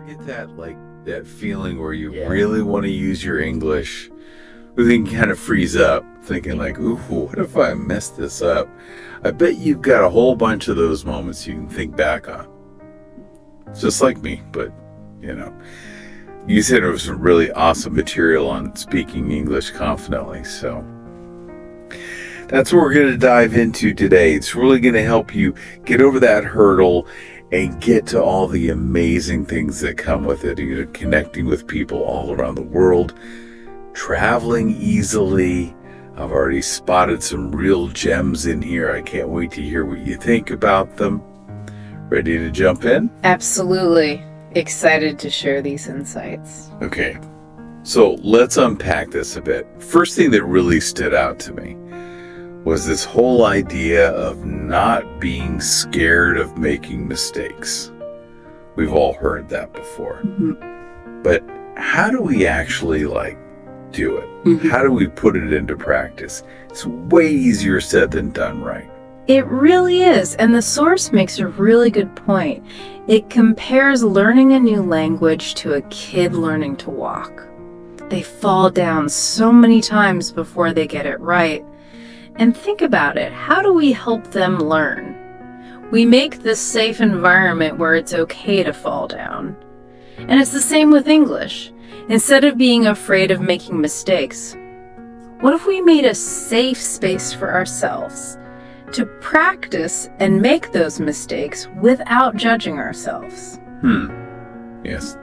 Get that feeling where you really want to use your English, but then kind of freeze up, thinking like, ooh, what if I mess this up? I bet you've got a whole bunch of those moments you can think back on. Just like me, but, you said it was some really awesome material on speaking English confidently, so that's what we're going to dive into today. It's really going to help you get over that hurdle and get to all the amazing things that come with it. You're connecting with people all around the world, traveling easily. I've already spotted some real gems in here. I can't wait to hear what you think about them. Ready to jump in? Absolutely. Excited to share these insights. Okay, so let's unpack this a bit. First thing that really stood out to me was this whole idea of not being scared of making mistakes. We've all heard that before. Mm-hmm. But how do we actually do it? Mm-hmm. How do we put it into practice? It's way easier said than done, right? It really is. And the source makes a really good point. It compares learning a new language to a kid learning to walk. They fall down so many times before they get it right. And think about it. How do we help them learn? We make this safe environment where it's okay to fall down. And it's the same with English. Instead of being afraid of making mistakes, what if we made a safe space for ourselves to practice and make those mistakes without judging ourselves? Yes,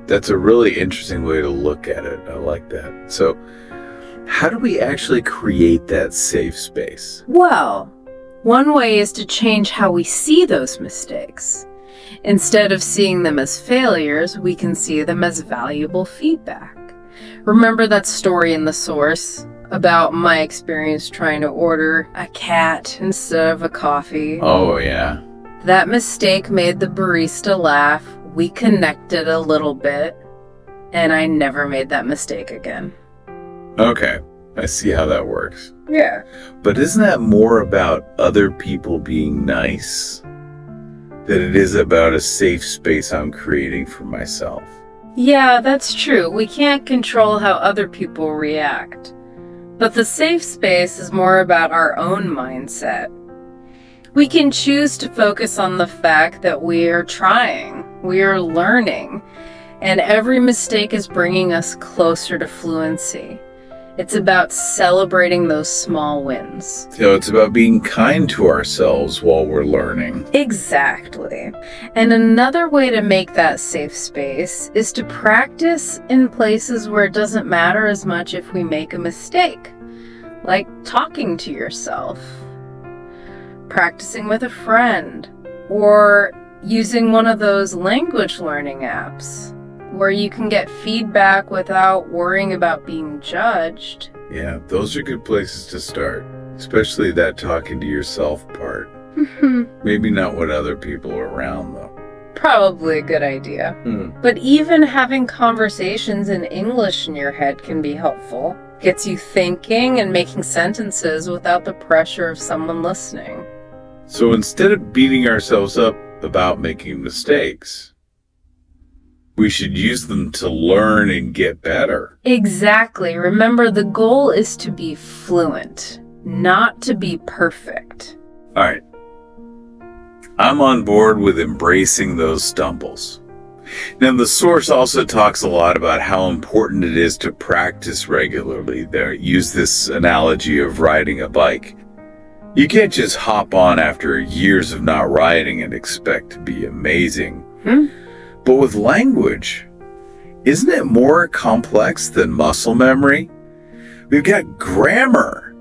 that's a really interesting way to look at it. I like that. So, how do we actually create that safe space? Well, one way is to change how we see those mistakes. Instead of seeing them as failures, we can see them as valuable feedback. Remember that story in the source about my experience trying to order a cat instead of a coffee? Oh, yeah. That mistake made the barista laugh. We connected a little bit, and I never made that mistake again. Okay, I see how that works. Yeah. But isn't that more about other people being nice than it is about a safe space I'm creating for myself? Yeah, that's true. We can't control how other people react. But the safe space is more about our own mindset. We can choose to focus on the fact that we are trying, we are learning, and every mistake is bringing us closer to fluency. It's about celebrating those small wins. So it's about being kind to ourselves while we're learning. Exactly. And another way to make that safe space is to practice in places where it doesn't matter as much if we make a mistake, like talking to yourself, practicing with a friend, or using one of those language learning apps where you can get feedback without worrying about being judged. Yeah, those are good places to start, especially that talking to yourself part. Maybe not with other people around, though. Probably a good idea. But even having conversations in English in your head can be helpful. Gets you thinking and making sentences without the pressure of someone listening. So instead of beating ourselves up about making mistakes, we should use them to learn and get better. Exactly. Remember, the goal is to be fluent, not to be perfect. All right. I'm on board with embracing those stumbles. Now, the source also talks a lot about how important it is to practice regularly. They use this analogy of riding a bike. You can't just hop on after years of not riding and expect to be amazing. But with language, isn't it more complex than muscle memory? We've got grammar,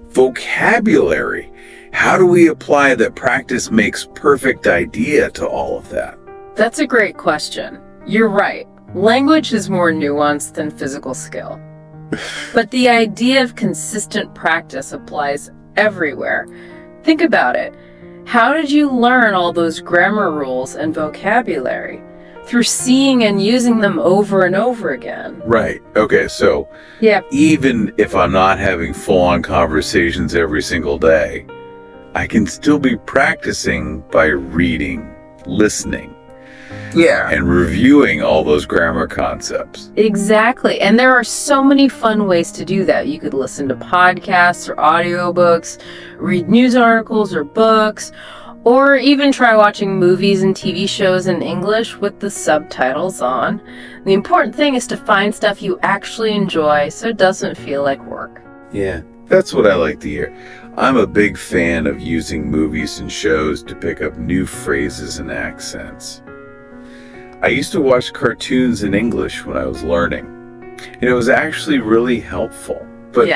vocabulary. How do we apply that practice makes perfect idea to all of that? That's a great question. You're right. Language is more nuanced than physical skill. But the idea of consistent practice applies everywhere. Think about it. How did you learn all those grammar rules and vocabulary? Through seeing and using them over and over again. Right. Okay, so even if I'm not having full-on conversations every single day, I can still be practicing by reading, listening. Yeah. And reviewing all those grammar concepts. Exactly. And there are so many fun ways to do that. You could listen to podcasts or audiobooks, read news articles or books, or even try watching movies and TV shows in English with the subtitles on. The important thing is to find stuff you actually enjoy so it doesn't feel like work. Yeah, that's what I like to hear. I'm a big fan of using movies and shows to pick up new phrases and accents. I used to watch cartoons in English when I was learning, and it was actually really helpful. But,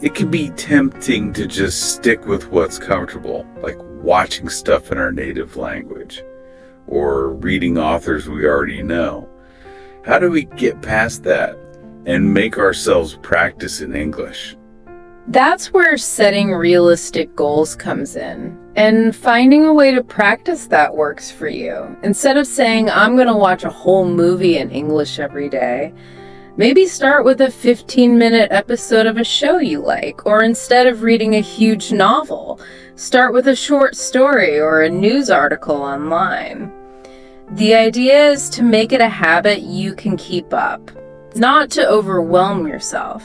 it can be tempting to just stick with what's comfortable, like watching stuff in our native language or reading authors we already know. How do we get past that and make ourselves practice in English? That's where setting realistic goals comes in and finding a way to practice that works for you. Instead of saying, I'm going to watch a whole movie in English every day, maybe start with a 15-minute episode of a show you like, or instead of reading a huge novel, start with a short story or a news article online. The idea is to make it a habit you can keep up, not to overwhelm yourself.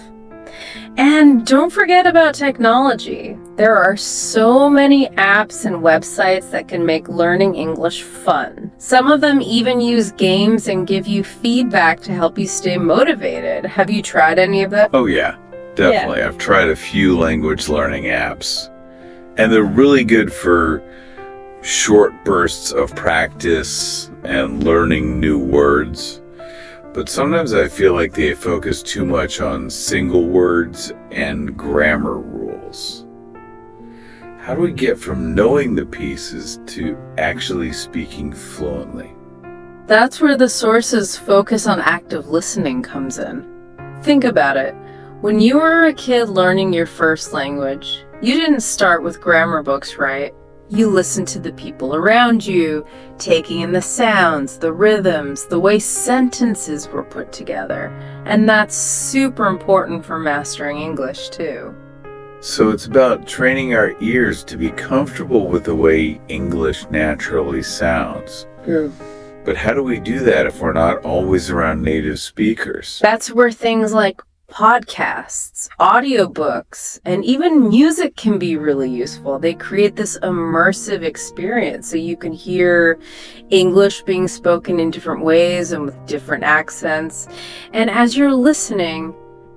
And don't forget about technology. There are so many apps and websites that can make learning English fun. Some of them even use games and give you feedback to help you stay motivated. Have you tried any of that? Oh yeah, definitely. Yeah. I've tried a few language learning apps, and they're really good for short bursts of practice and learning new words. But sometimes I feel like they focus too much on single words and grammar rules. How do we get from knowing the pieces to actually speaking fluently? That's where the source's focus on active listening comes in. Think about it. When you were a kid learning your first language, you didn't start with grammar books, right? You listened to the people around you, taking in the sounds, the rhythms, the way sentences were put together. And that's super important for mastering English, too. So it's about training our ears to be comfortable with the way English naturally sounds. But how do we do that if we're not always around native speakers? That's where things like podcasts, audiobooks, and even music can be really useful. They create this immersive experience so you can hear English being spoken in different ways and with different accents. And as you're listening,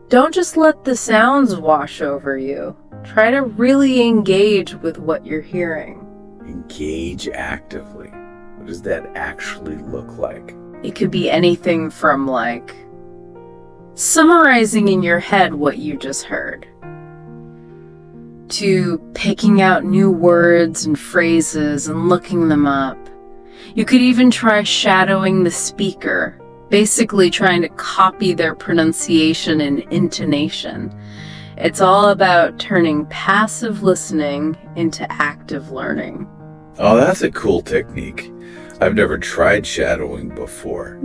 don't just let the sounds wash over you. Try to really engage with what you're hearing. Engage actively. What does that actually look like? It could be anything from summarizing in your head what you just heard, to picking out new words and phrases and looking them up. You could even try shadowing the speaker, basically trying to copy their pronunciation and intonation. It's all about turning passive listening into active learning. Oh, that's a cool technique. I've never tried shadowing before.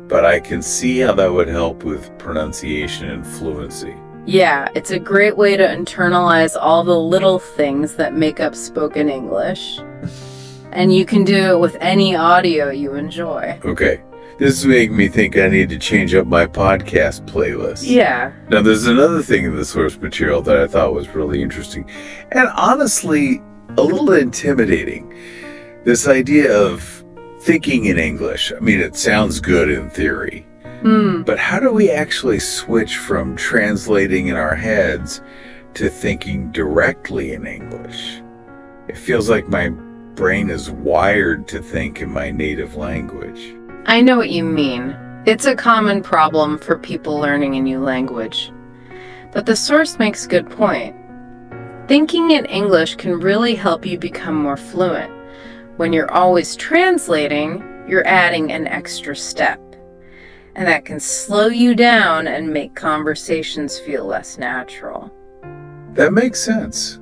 But I can see how that would help with pronunciation and fluency. Yeah, it's a great way to internalize all the little things that make up spoken English. And you can do it with any audio you enjoy. Okay, this is making me think I need to change up my podcast playlist. Yeah. Now, there's another thing in the source material that I thought was really interesting, and honestly, a little intimidating. This idea of thinking in English. I mean, it sounds good in theory, but how do we actually switch from translating in our heads to thinking directly in English? It feels like my brain is wired to think in my native language. I know what you mean. It's a common problem for people learning a new language. But the source makes a good point. Thinking in English can really help you become more fluent. When you're always translating, you're adding an extra step. And that can slow you down and make conversations feel less natural. That makes sense.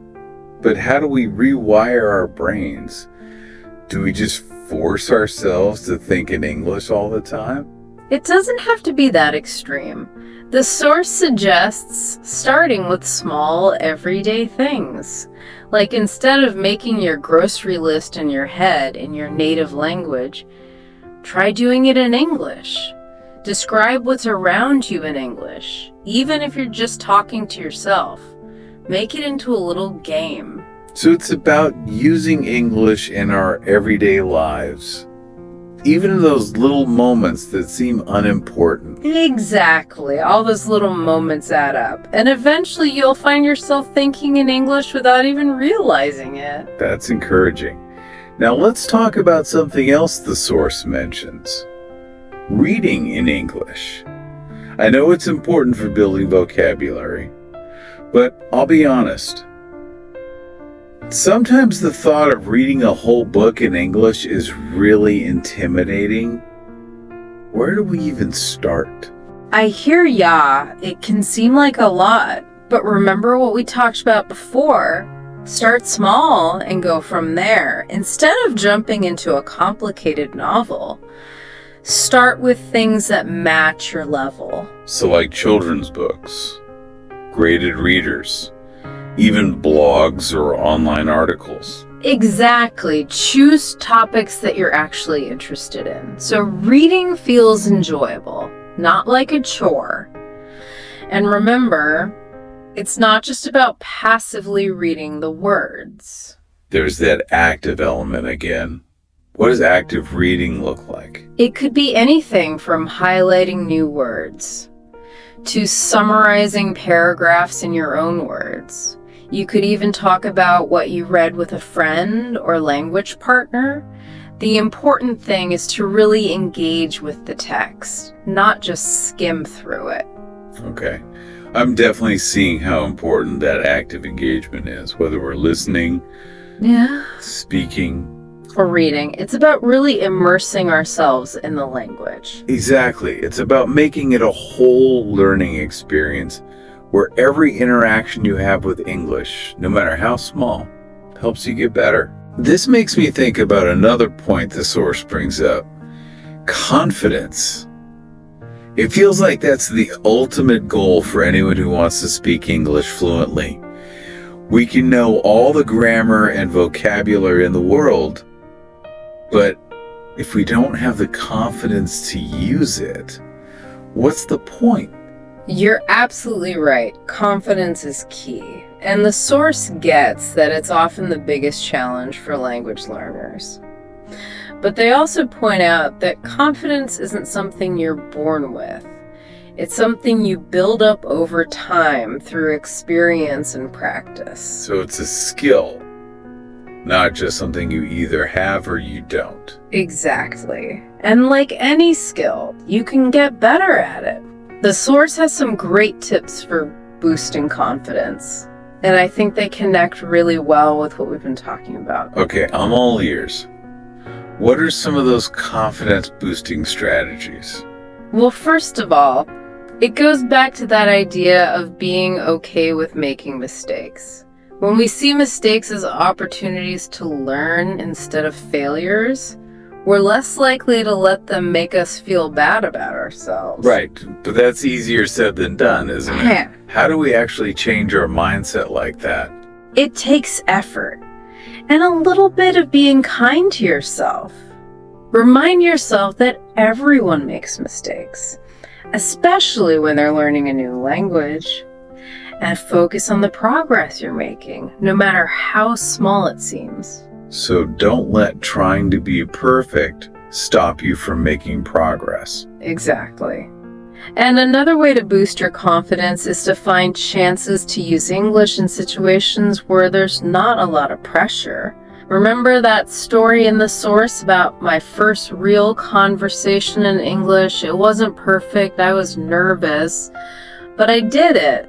But how do we rewire our brains? Do we just force ourselves to think in English all the time? It doesn't have to be that extreme. The source suggests starting with small, everyday things, Like instead of making your grocery list in your head in your native language, try doing it in English. Describe what's around you in English, even if you're just talking to yourself. Make it into a little game. So it's about using English in our everyday lives, even in those little moments that seem unimportant. Exactly. All those little moments add up. And eventually you'll find yourself thinking in English without even realizing it. That's encouraging. Now let's talk about something else the source mentions. Reading in English. I know it's important for building vocabulary, but I'll be honest. Sometimes the thought of reading a whole book in English is really intimidating. Where do we even start? I hear ya. It can seem like a lot, but remember what we talked about before. Start small and go from there. Instead of jumping into a complicated novel, start with things that match your level. So like children's books, graded readers, even blogs or online articles. Exactly. Choose topics that you're actually interested in. So reading feels enjoyable, not like a chore. And remember, it's not just about passively reading the words. There's that active element again. What does active reading look like? It could be anything from highlighting new words to summarizing paragraphs in your own words. You could even talk about what you read with a friend or language partner. The important thing is to really engage with the text, not just skim through it. Okay. I'm definitely seeing how important that active engagement is, whether we're listening, speaking, or reading. It's about really immersing ourselves in the language. Exactly. It's about making it a whole learning experience where every interaction you have with English, no matter how small, helps you get better. This makes me think about another point the source brings up. Confidence. It feels like that's the ultimate goal for anyone who wants to speak English fluently. We can know all the grammar and vocabulary in the world, but if we don't have the confidence to use it, what's the point? You're absolutely right. Confidence is key. And the source gets that it's often the biggest challenge for language learners. But they also point out that confidence isn't something you're born with. It's something you build up over time through experience and practice. So it's a skill, not just something you either have or you don't. Exactly. And like any skill, you can get better at it. The source has some great tips for boosting confidence, and I think they connect really well with what we've been talking about. Okay, I'm all ears. What are some of those confidence boosting strategies? Well, first of all, it goes back to that idea of being okay with making mistakes. When we see mistakes as opportunities to learn instead of failures, we're less likely to let them make us feel bad about ourselves. Right, but that's easier said than done, isn't it? How do we actually change our mindset like that? It takes effort and a little bit of being kind to yourself. Remind yourself that everyone makes mistakes, especially when they're learning a new language. And focus on the progress you're making, no matter how small it seems. So don't let trying to be perfect stop you from making progress. Exactly. And another way to boost your confidence is to find chances to use English in situations where there's not a lot of pressure. Remember that story in the source about my first real conversation in English? It wasn't perfect. I was nervous, but I did it.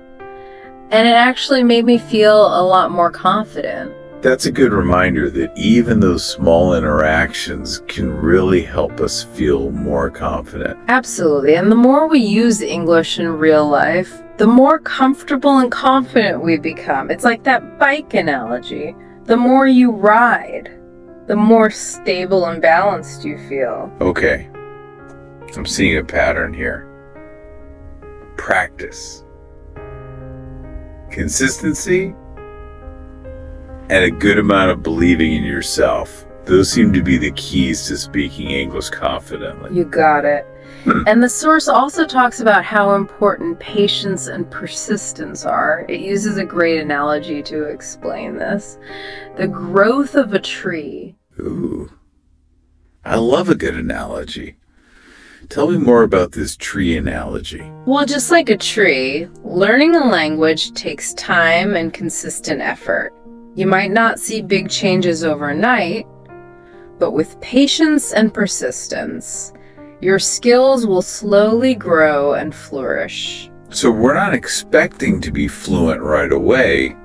And it actually made me feel a lot more confident. That's a good reminder that even those small interactions can really help us feel more confident. Absolutely. And the more we use English in real life, the more comfortable and confident we become. It's like that bike analogy. The more you ride, the more stable and balanced you feel. Okay, I'm seeing a pattern here. Practice, consistency, and a good amount of believing in yourself. Those seem to be the keys to speaking English confidently. You got it. And the source also talks about how important patience and persistence are. It uses a great analogy to explain this. The growth of a tree. Ooh, I love a good analogy. Tell me more about this tree analogy. Well, just like a tree, learning a language takes time and consistent effort. You might not see big changes overnight, but with patience and persistence, your skills will slowly grow and flourish. So we're not expecting to be fluent right away,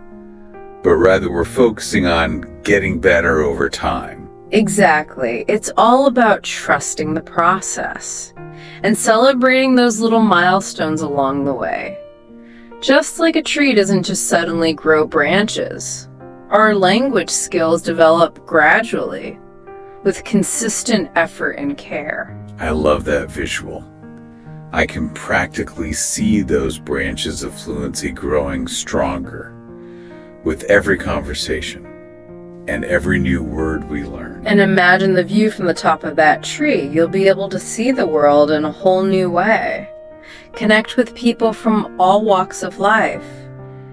but rather we're focusing on getting better over time. Exactly. It's all about trusting the process and celebrating those little milestones along the way. Just like a tree doesn't just suddenly grow branches, our language skills develop gradually with consistent effort and care. I love that visual. I can practically see those branches of fluency growing stronger with every conversation and every new word we learn. And imagine the view from the top of that tree. You'll be able to see the world in a whole new way, connect with people from all walks of life,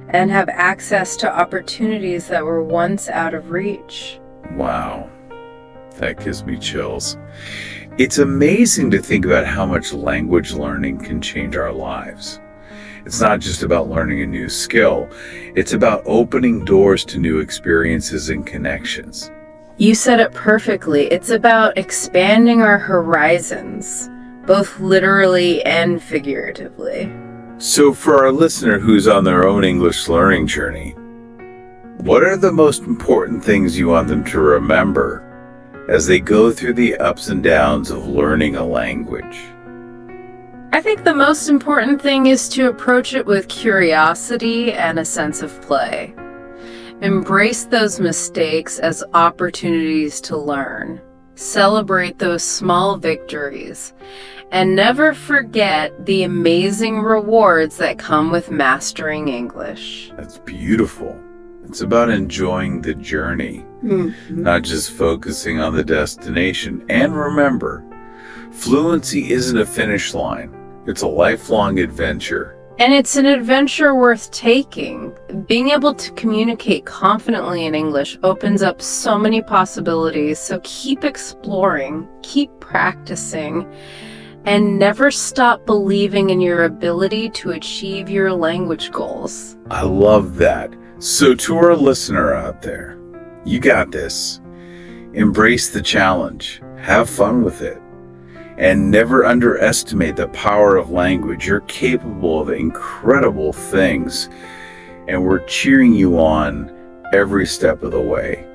and have access to opportunities that were once out of reach. Wow, that gives me chills. It's amazing to think about how much language learning can change our lives. It's not just about learning a new skill. It's about opening doors to new experiences and connections. You said it perfectly. It's about expanding our horizons, both literally and figuratively. So for our listener who's on their own English learning journey, what are the most important things you want them to remember as they go through the ups and downs of learning a language? I think the most important thing is to approach it with curiosity and a sense of play. Embrace those mistakes as opportunities to learn. Celebrate those small victories. And never forget the amazing rewards that come with mastering English. That's beautiful. It's about enjoying the journey, not just focusing on the destination. And remember, fluency isn't a finish line. It's a lifelong adventure. And it's an adventure worth taking. Being able to communicate confidently in English opens up so many possibilities. So keep exploring, keep practicing, and never stop believing in your ability to achieve your language goals. I love that. So to our listener out there, you got this. Embrace the challenge. Have fun with it. And never underestimate the power of language. You're capable of incredible things. And we're cheering you on every step of the way.